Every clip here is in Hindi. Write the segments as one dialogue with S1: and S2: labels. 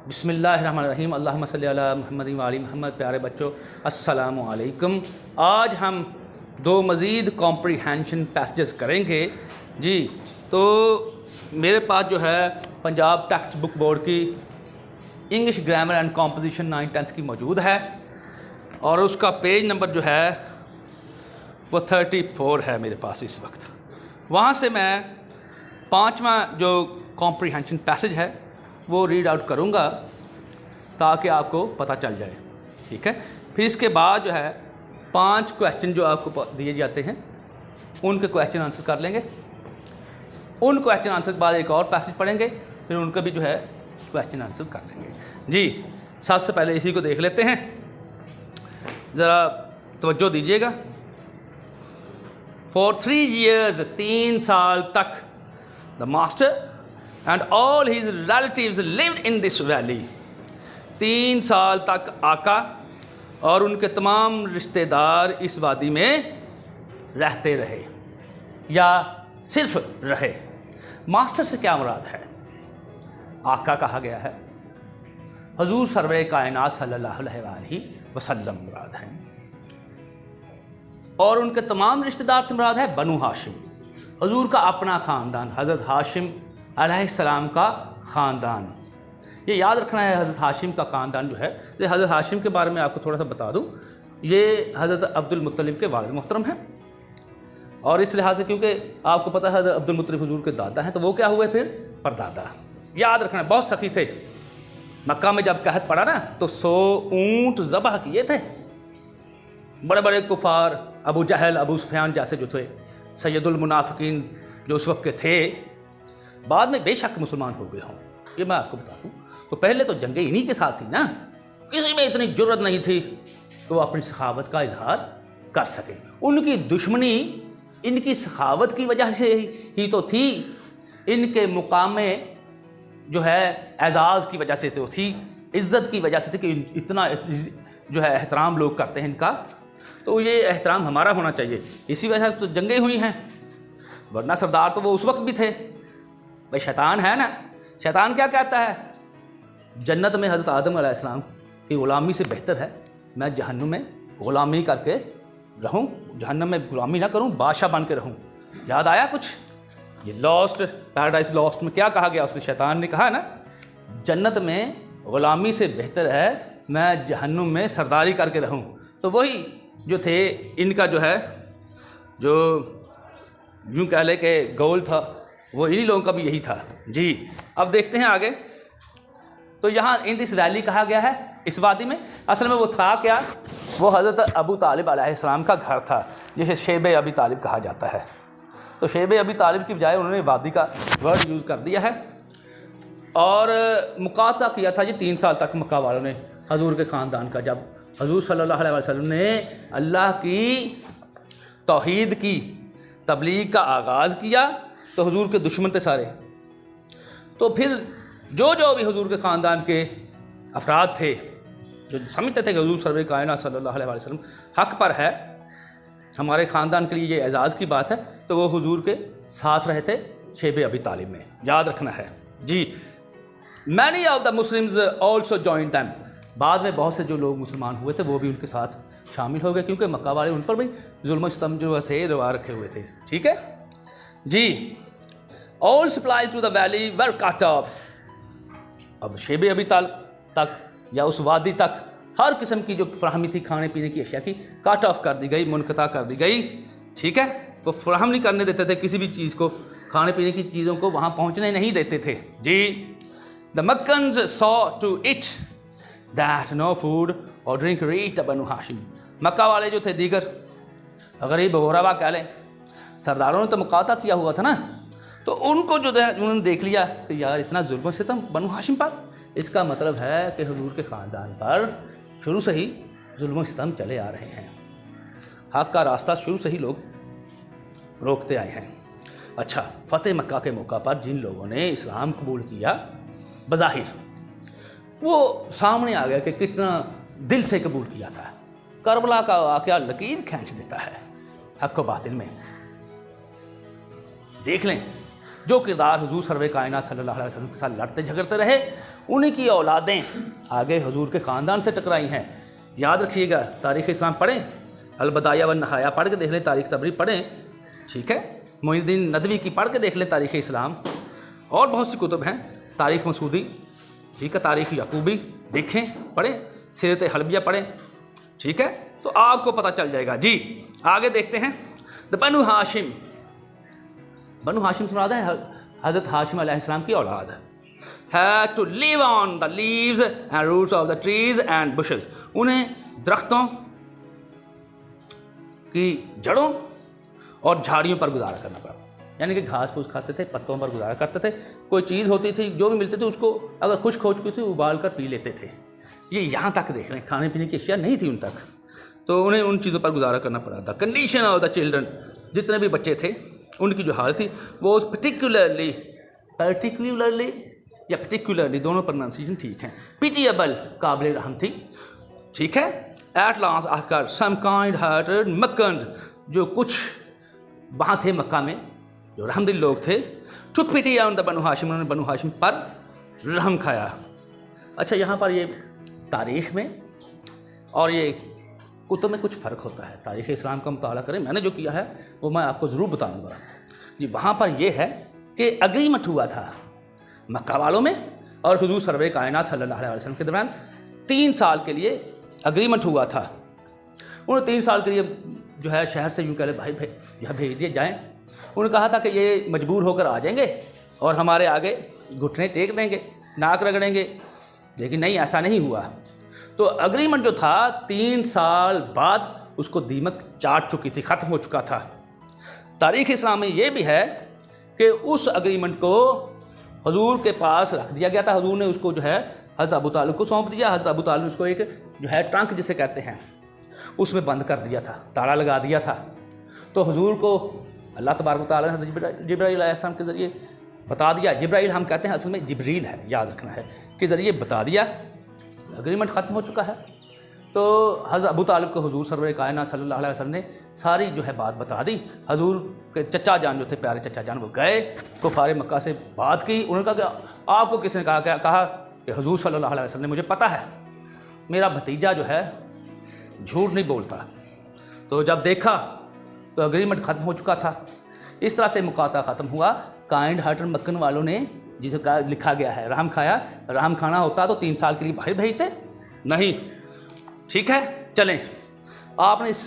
S1: बिस्मिल्लाहिर्रहमानिर्रहीम अल्लाहुम्मा सल्ली अला मुहम्मद व आलि मुहम्मद। प्यारे बच्चों, अस्सलामु अलैकुम। आज हम दो मज़ीद कॉम्प्रीहेंशन पैसेजेस करेंगे जी। तो मेरे पास जो है पंजाब टेक्स्ट बुक बोर्ड की English grammar and composition 9th-10th की मौजूद है और उसका पेज नंबर जो है वो 34 है मेरे पास इस वक्त। वहाँ से मैं 5वां जो कॉम्प्रीहेंशन पैसेज है वो रीड आउट करूँगा ताकि आपको पता चल जाए, ठीक है। फिर इसके बाद जो है 5 क्वेश्चन जो आपको दिए जाते हैं उनके क्वेश्चन आंसर कर लेंगे। उन क्वेश्चन आंसर के बाद एक और पैसेज पढ़ेंगे, फिर उनका भी जो है क्वेश्चन आंसर कर लेंगे जी। सबसे पहले इसी को देख लेते हैं, ज़रा तवज्जो दीजिएगा। For 3 years 3 साल तक the master and all his relatives lived in this valley। 3 साल तक आका और उनके तमाम रिश्तेदार इस वादी में रहते रहे या सिर्फ रहे। मास्टर से क्या मुराद है? आका कहा गया है, हुजूर सरवरे कायनात सल्लल्लाहु अलैहि वसल्लम मुराद है, और उनके तमाम रिश्तेदार से मुराद है बनु हाशिम, हुजूर का अपना ख़ानदान, हज़रत हाशिम अलैहिस्सलाम का ख़ानदान। ये याद रखना है, हज़रत हाशिम का ख़ानदान जो है। ये हज़रत हाशिम के बारे में आपको थोड़ा सा बता दूँ, ये हज़रत अब्दुल मुत्तलिब के वालिद मोहतरम हैं, और इस लिहाज से क्योंकि आपको पता है हज़रत अब्दुल मुत्तलिब हुजूर के दादा हैं, तो वो क्या हुए फिर परदादा। याद रखना, बहुत सखी थे। मक्का में जब कहत पड़ा ना तो 100 ऊँट ज़बह किए थे। बड़े बड़े कुफार अबू जहल, अबू सुफियान जैसे जो थे, सैयदुल मुनाफिकीन जो उस वक्त के थे, बाद में बेशक मुसलमान हो गए हों, ये मैं आपको बता दूँ। तो पहले तो जंगें इन्हीं के साथ थी ना, किसी में इतनी जुर्रत नहीं थी कि वो अपनी सखावत का इजहार कर सके। उनकी दुश्मनी इनकी सखावत की वजह से ही तो थी, इनके मुकामे जो है एजाज़ की वजह से तो थी, इज़्ज़त की वजह से थी कि इतना जो है एहतराम लोग करते हैं इनका, तो ये एहतराम हमारा होना चाहिए। इसी वजह से तो जंगें हुई हैं, वरना सरदार तो वो उस वक्त भी थे। भाई शैतान है ना, शैतान क्या कहता है? जन्नत में हज़रत आदम अलैहिस्सलाम की ग़ुलामी से बेहतर है मैं जहन्नुम में ग़ुलामी करके रहूं, जहन्नम में ग़ुलामी ना करूं, बादशाह बन के रहूं। याद आया कुछ? ये लॉस्ट पैराडाइज लॉस्ट में क्या कहा गया? उसने, शैतान ने कहा ना, जन्नत में ग़ुलामी से बेहतर है मैं जहन्नुम में सरदारी करके रहूं। तो वही जो थे इनका जो है, जो यूँ कह ले कि गोल था, वो इन्हीं लोगों का भी यही था जी। अब देखते हैं आगे। तो यहाँ इन दिस वैली कहा गया है इस वादी में। असल में वो था क्या? वो हज़रत अबू तालिब अलैहिस्सलाम का घर था, जिसे शेब अबी तालिब कहा जाता है। तो शेब अबी तालिब की बजाय उन्होंने वादी का वर्ड यूज़ कर दिया है, और मुकाता किया था जी 3 साल तक मक्का वालों ने हजूर के ख़ानदान का। जब हजूर सल्लल्लाहु अलैहि वसल्लम ने अल्लाह की तौहीद की तबलीग का आगाज़ किया तो हुजूर के दुश्मन थे सारे। तो फिर जो भी हुजूर के ख़ानदान के अफराद थे, जो समझते थे कि हुजूर सरवर कायनात सल्लल्लाहु अलैहि वसल्लम हक़ पर है, हमारे ख़ानदान के लिए ये एजाज़ की बात है, तो वो हुजूर के साथ रहे थे शेब अबी तालिब में। याद रखना है जी। Many of the Muslims also join them. बाद में बहुत से जो लोग मुसलमान हुए थे वो भी उनके साथ शामिल हो गए, क्योंकि मक्का वाले उन पर भी जुल्म सितम जो थे रवा रखे हुए थे, ठीक है जी। All supplies to the valley were cut off. अब शेब अबी तालिब तक या उस वादी तक हर किस्म की जो फराहमी थी खाने पीने की अशिया की, कट ऑफ कर दी गई, मुनक़ता कर दी गई, ठीक है। वो फराहम नहीं करने देते थे किसी भी चीज़ को, खाने पीने की चीज़ों को वहाँ पहुँचने नहीं देते थे जी। The Meccans saw to it that no food or drink reached Banu Hashim. मक्का वाले जो थे दीगर गरीब गोरबा कह लें, सरदारों ने तो मुकाता किया हुआ था ना, तो उनको जो है उन्होंने देख लिया कि यार इतना जुल्म सितम बनु हाशिम पर। इसका मतलब है कि हुजूर के ख़ानदान पर शुरू से ही जुल्म सितम चले आ रहे हैं, हक़ का रास्ता शुरू से ही लोग रोकते आए हैं। अच्छा, फ़तेह मक्का के मौका पर जिन लोगों ने इस्लाम कबूल किया, बज़ाहिर वो सामने आ गया कि कितना दिल से कबूल किया था। करबला का वाक़या लकीर खींच देता है हक़ व बातिल में। देख लें जो किरदार हुजूर सरवर कायनात सल्लल्लाहु अलैहि वसल्लम के साथ लड़ते झगड़ते रहे, उन्हीं की औलादें आगे हुजूर के ख़ानदान से टकराई हैं। याद रखिएगा, तारीख़ इस्लाम पढ़ें, अलबदाया व नहाया पढ़ के देख लें, तारीख़ तबरी पढ़ें, ठीक है, मोइनुद्दीन नदवी की पढ़ के देख लें तारीख़ इस्लाम, और बहुत सी कुतुब हैं, तारीख़ मसूदी, ठीक है, तारीख़ याकूबी देखें, पढ़ें, सीरत हलबिया पढ़ें, ठीक है, तो आपको पता चल जाएगा। जी आगे देखते हैं। The Banu Hashim, Banu Hashim से मुराद है हज़रत हाशिम अलैहिस्सलाम की औलाद। Had to live on the leaves and roots of the trees and bushes, उन्हें दरख्तों की जड़ों और झाड़ियों पर गुजारा करना पड़ा, यानी कि घास फूस खाते थे, पत्तों पर गुजारा करते थे, कोई चीज़ होती थी जो भी मिलते थे उसको अगर खुश्क हो चुकी थी उबाल कर पी लेते थे। ये यहाँ तक देख लें, खाने पीने की अशिया नहीं थी उन तक, तो उन्हें उन चीज़ों पर गुजारा करना पड़ा। The condition of the children, जितने भी बच्चे थे उनकी जो हालत थी वो पर्टिकुलरली या पर्टिकुलरली, दोनों प्रोनाउंसिएशन ठीक हैं, पिटिएबल, काबिल रहम थी, ठीक है। एट लास्ट आकर सम काइंड हार्टेड मक्कन, जो कुछ वहाँ थे मक्का में जो रहमदिल लोग थे, टुक pity on the Banu Hashim, उन्होंने बनु हाशिम पर रहम खाया। अच्छा, यहाँ पर ये तारीख़ में और ये कुतुब में कुछ फ़र्क होता है। तारीख़ इस्लाम का मुताला करें, मैंने जो किया है वो मैं आपको ज़रूर बताऊँगा जी। वहाँ पर ये है कि एग्रीमेंट हुआ था मक्का वालों में और हुजूर सरवर कायनात सल्लल्लाहु अलैहि वसल्लम के दरमियान 3 साल के लिए एग्रीमेंट हुआ था। उन्होंने 3 साल के लिए जो है शहर से यूँ कह भाई जो है भेज दिए जाएँ। उन्होंने कहा था कि ये मजबूर होकर आ जाएंगे और हमारे आगे घुटने टेक देंगे, नाक रगड़ेंगे, लेकिन नहीं, ऐसा नहीं हुआ। तो एग्रीमेंट जो था 3 साल बाद उसको दीमक चाट चुकी थी, ख़त्म हो चुका था। तारीख़ इस्लाम में ये भी है कि उस एग्रीमेंट को हुजूर के पास रख दिया गया था। हुजूर ने उसको जो है हज़रत अबू तालिब को सौंप दिया। हज़रत अबू तालिब ने उसको एक जो है ट्रंक जिसे कहते हैं उसमें बंद कर दिया था, ताला लगा दिया था। तो हुजूर को अल्लाह तबारक व तआला ने जिब्राइल अलैहिस्सलाम के ज़रिए बता दिया। जिब्राइल हम कहते हैं, असल में जिब्रील है, याद रखना है, के ज़रिए बता दिया एग्रीमेंट ख़त्म हो चुका है। तो हज़रत अबू तालिब को हुजूर सरवर कायनात सल्लल्लाहु अलैहि वसल्लम ने सारी जो है बात बता दी। हुजूर के चचा जान जो थे, प्यारे चचा जान, वो गए कुफारे मक्का से बात की। उन्होंने कहा कि आपको किसने कहा? क्या कहा कि हुजूर सल्लल्लाहु अलैहि वसल्लम ने, मुझे पता है मेरा भतीजा जो है झूठ नहीं बोलता। तो जब देखा तो एग्रीमेंट ख़त्म हो चुका था। इस तरह से मुकाता ख़त्म हुआ। काइंड हार्टेड मक्कन वालों ने, जिसे लिखा गया है रहम खाया, रहम खाना होता तो 3 साल के लिए बाहर भेजते नहीं। ठीक है, चलें, आपने इस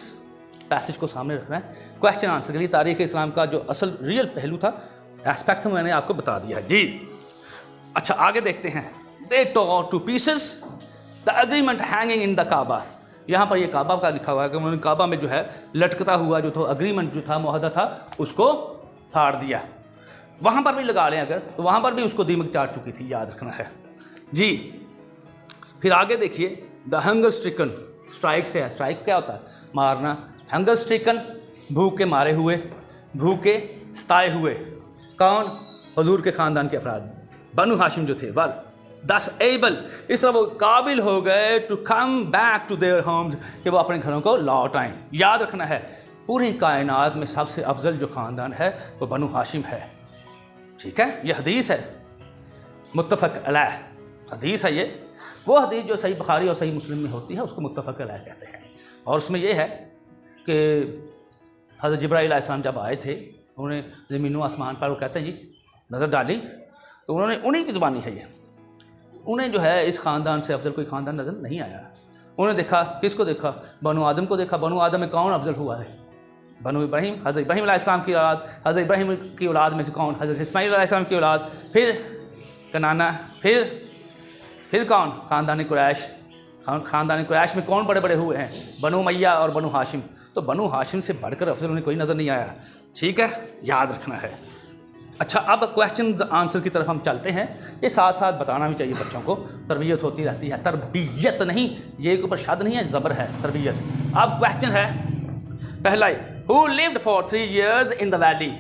S1: पैसेज को सामने रखना है क्वेश्चन आंसर के लिए। तारीख़ इस्लाम का जो असल रियल पहलू था, एस्पेक्ट था, मैंने आपको बता दिया जी। अच्छा, आगे देखते हैं। They tore to pieces the agreement hanging in the Kaaba. यहाँ पर ये काबा का लिखा हुआ है कि उन्होंने काबा में जो है लटकता हुआ जो था एग्रीमेंट जो था, मुआहदा था, उसको फाड़ दिया। वहाँ पर भी लगा लें अगर, तो वहाँ पर भी उसको दीमक चाट चुकी थी, याद रखना है जी। फिर आगे देखिए, द हंगर स्ट्रिकन, स्ट्राइक से है। स्ट्राइक क्या होता है? मारना। हंगर स्ट्रिकन, भूख के मारे हुए, भूख के सताए हुए। कौन? हुजूर के ख़ानदान के अफराद, बनु हाशिम जो थे। वल दस एबल, इस तरह वो काबिल हो गए to come back to their homes, कि वो अपने घरों को लौट आएँ। याद रखना है, पूरी कायनात में सबसे अफजल जो ख़ानदान है वो बनु हाशिम है। ठीक है, ये हदीस है, मुत्तफ़क़ अलैह हदीस है। ये वो हदीस जो सही बुखारी और सही मुस्लिम में होती है, उसको मुत्तफ़क़ अलैह कहते हैं। और उसमें ये है कि हज़रत जिब्राइल अलैहिस्सलाम जब आए थे, उन्होंने ज़मीन आसमान पर, वो कहते हैं जी, नज़र डाली, तो उन्होंने, उन्हीं की ज़ुबानी है ये, उन्हें जो है इस ख़ानदान से अफजल कोई ख़ानदान नज़र नहीं आया। उन्होंने देखा, किसको देखा? बनु आदम को देखा। बनु आदम में कौन अफजल हुआ है? बनु इब्राहिम, हज़रत इब्राहिम अलैहिस्सलाम की औलाद। हज़रत इब्राहिम की औलाद में से कौन? हज़रत इस्माइल अलैहिस्सलाम की औलाद। फिर कनाना, फिर कौन? ख़ानदान कुरैश। ख़ानदान कुरैश में कौन बड़े बड़े हुए हैं? बनु मैया और बनु हाशिम। तो बनु हाशिम से बढ़कर अफजल उन्हें कोई नज़र नहीं आया। ठीक है, याद रखना है। अच्छा, अब क्वेश्चन आंसर की तरफ हम चलते हैं। ये साथ साथ बताना भी चाहिए बच्चों को, तरबियत होती रहती है। तरबियत नहीं, ये ऊपर शब्द नहीं है, ज़बर है, तरबियत। अब क्वेश्चन है पहला ही, who lived for 3 years in the valley.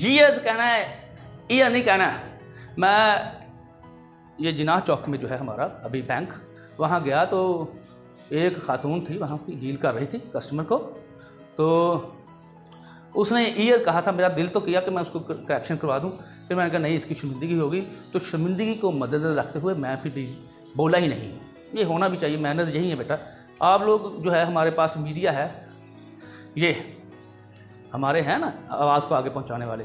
S1: Years कहना है, ईयर नहीं कहना है। मैं ये जिनाह चौक में जो है हमारा अभी बैंक, वहाँ गया तो एक ख़ातून थी, वहाँ की डील कर रही थी कस्टमर को। तो उसने ईयर कहा था, मेरा दिल तो किया कि मैं उसको करेक्शन करवा दूं, फिर मैंने कहा नहीं इसकी शर्मिंदगी होगी, तो शर्मिंदगी को मद्देनजर रखते हुए मैं फिर बोला ही नहीं। ये होना भी चाहिए, मैनर्स यही है बेटा। आप लोग जो है, हमारे पास मीडिया है, ये हमारे हैं ना आवाज़ को आगे पहुंचाने वाले,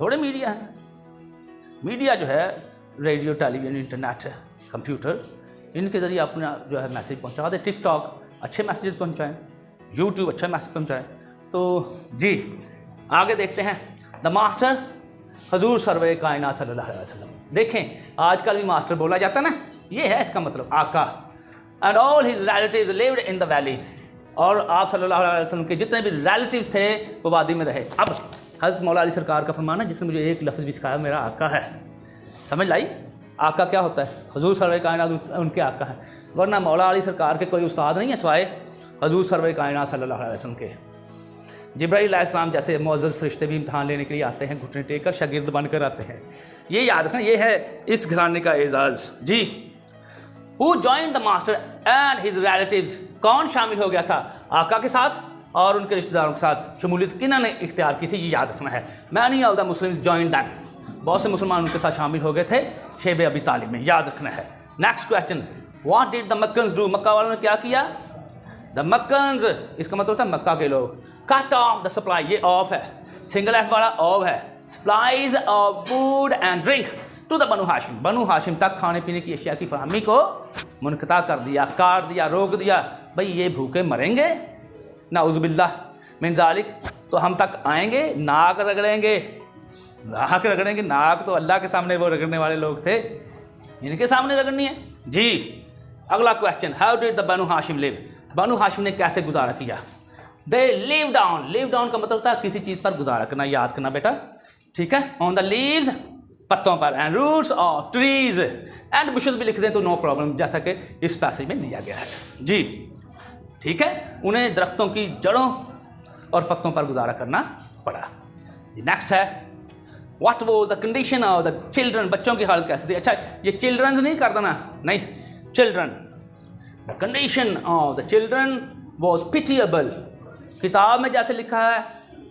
S1: थोड़े मीडिया हैं। मीडिया जो है रेडियो, टेलीविज़न, इंटरनेट, कंप्यूटर, इनके ज़रिए अपना जो है मैसेज पहुंचा दे। टिकटॉक अच्छे मैसेजेस पहुंचाएं, यूट्यूब अच्छा मैसेज पहुंचाएं। तो जी आगे देखते हैं। द मास्टर हजूर सरवर कायनात सल्लल्लाहु अलैहि वसल्लम। देखें आजकल भी मास्टर बोला जाता ना, ये है इसका मतलब आका। And all his relatives lived in the valley, और आप सल्लल्लाहु अलैहि वसल्लम के जितने भी रिलेटिव्स थे वो वादी में रहे। अब हज़रत मौला अली सरकार का फरमान है, जिसने मुझे एक लफ्ज़ भी सिखाया, मेरा आका है। समझ लाई आका क्या होता है? हजूर सरवर कायनात उनके आका हैं, वरना मौला अली सरकार के कोई उस्ताद नहीं है सिवाय हजूर सरवर कायनात सल्लल्लाहु अलैहि वसल्लम के। जिब्राइल अलैहिस्सलाम जैसे मुअज़्ज़ज़ फरिश्ते भी इम्तहान लेने के लिए आते हैं, घुटने टेक कर शागिर्द बनकर आते हैं। ये याद रखना, ये है इस घराने का Ejaz ji. Who joined the master and his relatives, कौन शामिल हो गया था आका के साथ और उनके रिश्तेदारों के साथ? शमूलियत किन्होंने इख्तियार की थी, ये याद रखना है। Many of the Muslims joined them, बहुत से मुसलमान उनके साथ शामिल हो गए थे शेब अबी तालिब में, याद रखना है। Next question, what did the Meccans do, मक्का वालों ने क्या किया? द मक्कन्स, इसका मतलब होता है मक्का के लोग। कट ऑफ द सप्लाई, ये ऑफ है, सिंगल एफ वाला ऑफ है। Supplies of food and drink to the Banu Hashim, Banu Hashim तक खाने पीने की अशिया की फरहमी को मुनक़ता कर दिया, काट दिया, रोक दिया। भाई ये भूखे मरेंगे, नाउज़ुबिल्लाह मिन ज़ालिक, तो हम तक आएंगे, नाक रगड़ेंगे, नाक रगड़ेंगे। नाक तो अल्लाह के सामने वो रगड़ने वाले लोग थे, इनके सामने रगड़नी है जी। अगला question, how did the Banu Hashim live, Banu Hashim ने कैसे गुजारा किया? They live down, live down का मतलब होता है किसी चीज़ पर गुजारा करना, याद करना बेटा, ठीक है। ऑन द लीव्स, पत्तों पर, and roots of trees and bushes भी लिख दें तो नो प्रॉब्लम, जैसा कि इस पैसेज में दिया गया है जी, ठीक है। उन्हें दरख्तों की जड़ों और पत्तों पर गुजारा करना पड़ा। नेक्स्ट है, what was the condition of the children, बच्चों की हालत कैसी थी? अच्छा ये चिल्ड्रंस नहीं कर देना, नहीं, children. The condition of the children was pitiable, किताब में जैसे लिखा है,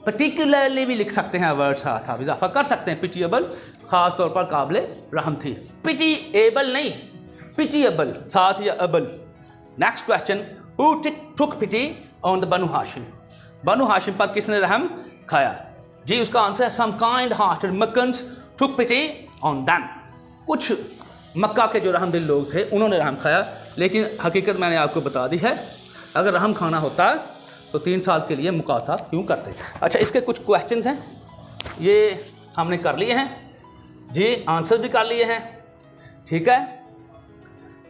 S1: पर्टिकुलरली भी लिख सकते हैं, वर्ड साथ आप इजाफा कर सकते हैं। पिटिएबल ख़ास तौर पर काबिल रहम थी, पिटिएबल नहीं, पिटिएबल साथ या अबल। Next question, who took pity on the Banu Hashim, Banu Hashim पर किसने रहम खाया? जी उसका आंसर है some kind hearted Meccans took pity on them, कुछ मक्का के जो रहम दिल लोग थे उन्होंने रहम खाया। लेकिन हकीकत मैंने आपको बता दी है, अगर रहम खाना होता तो 3 साल के लिए मुकाता क्यों करते? अच्छा इसके कुछ क्वेश्चंस हैं, ये हमने कर लिए हैं जी, आंसर भी कर लिए हैं, ठीक है।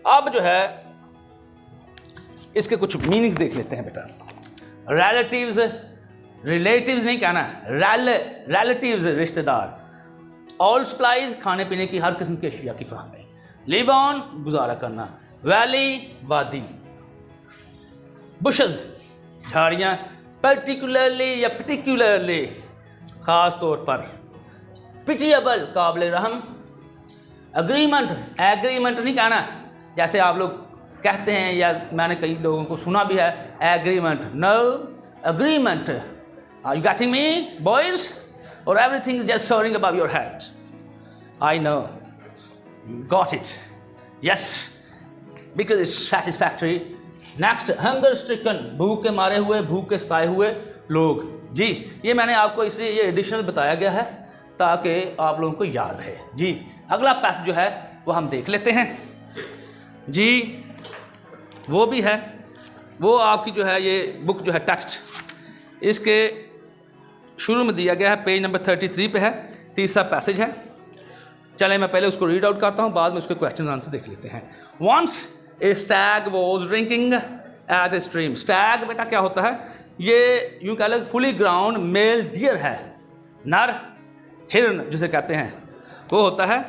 S1: अब जो है इसके कुछ मीनिंग्स देख लेते हैं बेटा। रिलेटिव्स, रिलेटिव्स नहीं कहना, रिलेटिव्स रिश्तेदार। ऑल सप्लाईज, खाने पीने की हर किस्म की अशिया की फराहमी। लिव ऑन, गुजारा करना। वैली, वादी। बुशेस, झाड़ियाँ। पर्टिकुलरली या पर्टिकुलरली, ख़ास तौर पर। पिटिएबल, काबिल रहम। अग्रीमेंट, एग्रीमेंट नहीं कहना जैसे आप लोग कहते हैं या मैंने कई लोगों को सुना भी है, agreement. No, agreement. Are you getting me boys? और everything is just soaring above your head. I know you got it, yes, because it's satisfactory. Next, hunger stricken, भूख के मारे हुए, भूख के सताए हुए लोग। जी ये मैंने आपको इसलिए ये एडिशनल बताया गया है ताकि आप लोगों को याद रहे जी। अगला पैसेज जो है वो हम देख लेते हैं जी, वो भी है, वो आपकी जो है ये बुक जो है टेक्स्ट, इसके शुरू में दिया गया है, पेज नंबर 33 पे है, तीसरा पैसेज है। चलें मैं पहले उसको रीड आउट करता हूँ, बाद में उसके क्वेश्चन आंसर देख लेते हैं। Once a stag was drinking at a stream. Stag बेटा क्या होता है? ये यूँ कह लो फुली ग्राउंड मेल डियर है, नर हिरन जिसे कहते हैं वो होता है।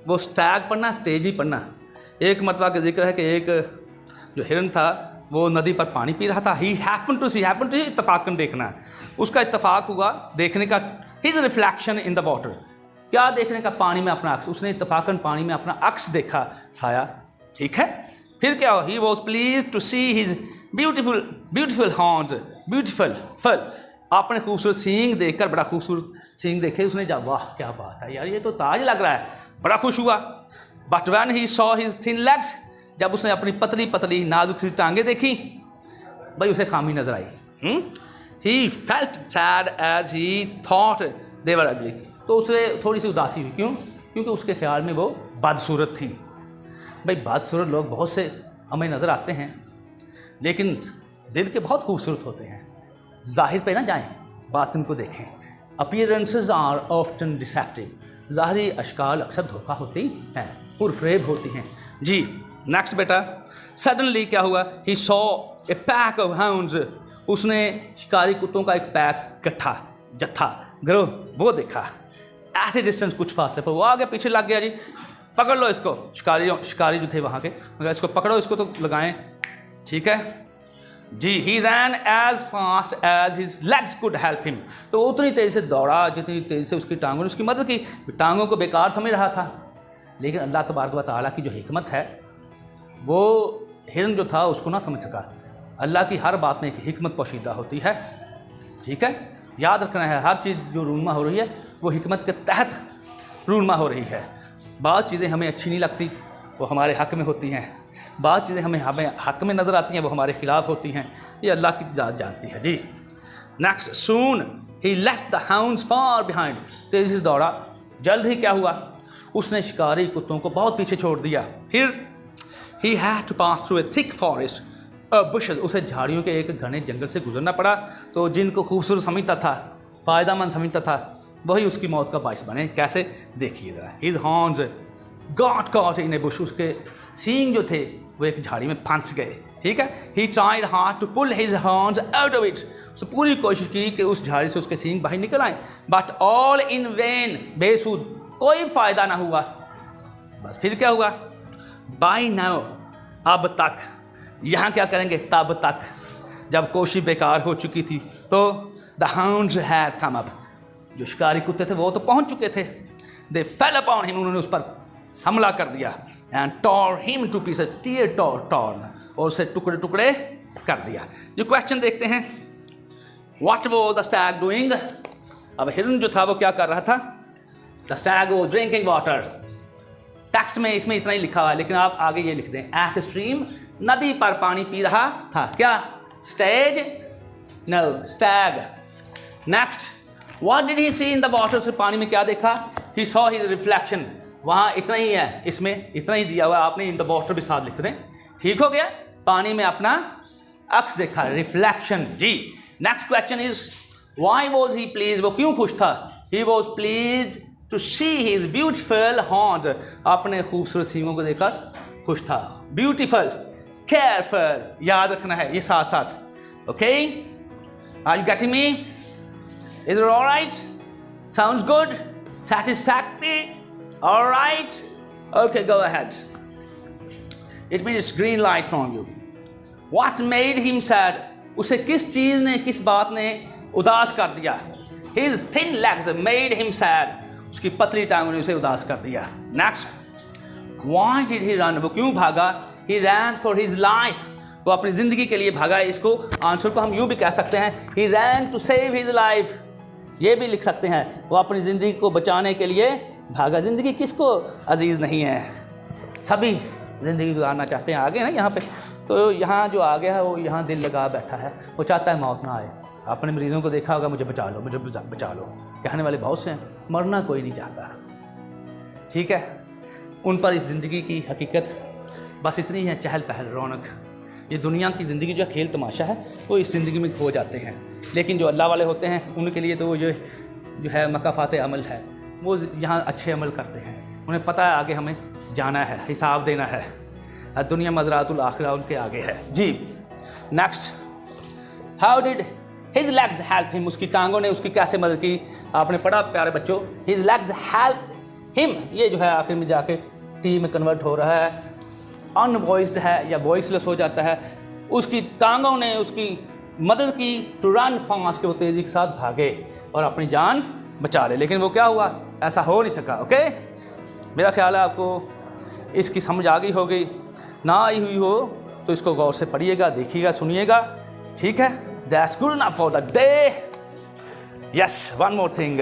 S1: वो स्टैग पढ़ना, स्टेज भी पढ़ना। एक मतवा का जिक्र है कि एक जो हिरन था वो नदी पर पानी पी रहा था। He happen to see, happen to इत्तफाकन देखना, उसका इत्तफाक हुआ देखने का। His reflection in the water, क्या देखने का? पानी में अपना अक्स। उसने इत्तफाकन पानी में अपना अक्स देखा, साया, ठीक है। फिर क्या हुआ? He was please to see his beautiful horns, beautiful फल आपने खूबसूरत सींग देखकर, बड़ा खूबसूरत सींग देखे उसने, जब वाह क्या बात है यार, ये तो ताज लग रहा है, बड़ा खुश हुआ। But when he saw his thin legs, जब उसने अपनी पतली पतली नाजुक सी टांगें देखी, भाई उसे खामी नजर आई। He felt sad as he thought they were ugly, तो उसे थोड़ी सी उदासी हुई। क्यों? क्योंकि उसके ख्याल में वो बदसूरत थी। भाई बदसूरत लोग बहुत से हमें नज़र आते हैं, लेकिन दिल के बहुत खूबसूरत होते हैं। ज़ाहिर पे ना जाएं, बातिन को देखें। अपीयरेंसेस आर ऑफ्टन डिसेप्टिव, ज़ाहरी अशकाल अक्सर धोखा होती हैं, पुरफरेब होती हैं। जी नेक्स्ट बेटा, सडनली क्या हुआ, he saw a pack of hounds, उसने शिकारी कुत्तों का एक पैक, इकट्ठा जत्था, गिरोह, वो देखा। एट ए डिस्टेंस, कुछ फासले पर, वो आगे पीछे लग गया जी, पकड़ लो इसको। शिकारी जो थे वहाँ के, इसको पकड़ो, इसको तो लगाएं, ठीक है जी। He ran as fast as his legs could help him, तो वो उतनी तेज़ी से दौड़ा जितनी तेज़ी से उसकी टांगों ने उसकी मदद की। टांगों को बेकार समझ रहा था, लेकिन अल्लाह तबारक व तआला की जो हिकमत है, वो हिरन जो था उसको ना समझ सका। अल्लाह की हर बात में एक हिकमत पोशीदा होती है, ठीक है, याद रखना है। हर चीज़ जो रूनमा हो रही है वो हिकमत के तहत रूनमा हो रही है। बात चीज़ें हमें अच्छी नहीं लगती, वो हमारे हक़ में होती हैं। बात चीज़ें हमें हक़ में नज़र आती हैं, वो हमारे ख़िलाफ़ होती हैं। ये अल्लाह की ज़ात जानती है जी। Next, soon he left the hounds far behind, तेज़ी से दौड़ा। जल्द ही क्या हुआ, उसने शिकारी कुत्तों को बहुत पीछे छोड़ दिया। फिर he had to pass through a thick forest bushes, उसे झाड़ियों के एक घने जंगल से गुजरना पड़ा। तो जिनको खूबसूरत समझता था, फ़ायदेमंद समझता था, वही उसकी मौत का बाइस बने। कैसे, देखिए ज़रा। His horns got caught in A Bush, उसके सींग जो थे वो एक झाड़ी में फंस गए, ठीक है। He tried hard to pull his horns out of it, उसने पूरी कोशिश की कि उस झाड़ी से उसके सींग बाहर निकल आए। बट ऑल इन वेन, बेसूद, कोई फ़ायदा ना हुआ। बस फिर क्या हुआ, बाय नाउ, अब तक, यहाँ क्या करेंगे, तब तक, जब कोशिश बेकार हो चुकी थी, तो the hounds had come up, जो शिकारी कुत्ते थे वो तो पहुँच चुके थे। दे फेल अपॉन हिम, उन्होंने उस पर हमला कर दिया। And tore him to pieces, tear torn, और उसे टुकड़े टुकड़े कर दिया। जो क्वेश्चन देखते हैं, what was the Stag doing, अब हिरन जो था वो क्या कर रहा था, the Stag was drinking water. Text में इसमें इतना ही लिखा हुआ है, लेकिन आप आगे ये लिख दें, एट स्ट्रीम, नदी पर पानी पी रहा था। क्या, stage, no, stag. Next, what did he see in the water, से पानी में क्या देखा, ही सॉ हिज रिफ्लेक्शन, वहाँ इतना ही है, इसमें इतना ही दिया हुआ है, आपने इन द वाटर भी साथ लिख दें, ठीक हो गया। पानी में अपना अक्स देखा, रिफ्लेक्शन जी। Next question is, why was he please, वो क्यों खुश था, he was pleased to see his beautiful horns, अपने खूबसूरत सींगों को देखकर खुश था। ब्यूटीफुल, केयरफुल, याद रखना है ये साथ साथ, okay. Are you getting me, is it alright, sounds good, satisfactory, all right, okay, go ahead. It means green light from you. What made him sad, उसे किस चीज़ ने, किस बात ने उदास कर दिया। His thin legs made him sad, उसकी पतली टांगों ने उसे उदास कर दिया। Next, why did he run, वो क्यों भागा, he ran for his life, वो अपनी ज़िंदगी के लिए भागा। इसको आंसर को हम यूँ भी कह सकते हैं, he ran to save his life, ये भी लिख सकते हैं, वो अपनी ज़िंदगी को बचाने के लिए भागा। ज़िंदगी किसको अजीज़ नहीं है, सभी ज़िंदगी गुजारना चाहते हैं। आगे ना यहाँ पे, तो यहाँ जो आ गया है वो यहाँ दिल लगा बैठा है, वो चाहता है मौत ना आए। आपने मरीज़ों को देखा होगा, मुझे बचा लो, मुझे बचा लो, कहने वाले बहुत से हैं, मरना कोई नहीं चाहता, ठीक है। उन पर इस ज़िंदगी की हकीकत बस इतनी है, चहल पहल, रौनक। ये दुनिया की ज़िंदगी जो खेल तमाशा है, वो इस ज़िंदगी में खो जाते हैं। लेकिन जो अल्लाह वाले होते हैं, उनके लिए तो ये जो है मकाफ़ात अमल है, वो यहाँ अच्छे अमल करते हैं। उन्हें पता है आगे हमें जाना है, हिसाब देना है, दुनिया मज़रातुल आखिरा उनके आगे है जी। Next, how did his legs help him, उसकी टांगों ने उसकी कैसे मदद की। आपने पढ़ा प्यारे बच्चों, हिज लेग्स हेल्प हिम, ये जो है आखिर में जाके टी में कन्वर्ट हो रहा है, अनवॉइस्ड है या वॉइसलेस हो जाता है। उसकी टांगों ने उसकी मदद की, टू रन फास्ट, के वो तेज़ी के साथ भागे और अपनी जान बचा ले। लेकिन वो क्या हुआ, ऐसा हो नहीं सका। ओके, मेरा ख्याल है आपको इसकी समझ आ गई होगी, ना आई हुई हो तो इसको गौर से पढ़िएगा, देखिएगा, सुनिएगा, ठीक है। That's good enough for the day. Yes, one more thing.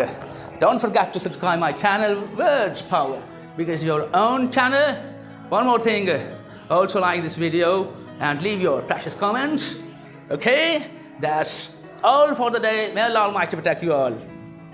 S1: Don't forget to subscribe my channel, Words Power, because your own channel. One more thing. Also like this video and leave your precious comments. Okay? That's all for the day. May Allah Almighty protect you all.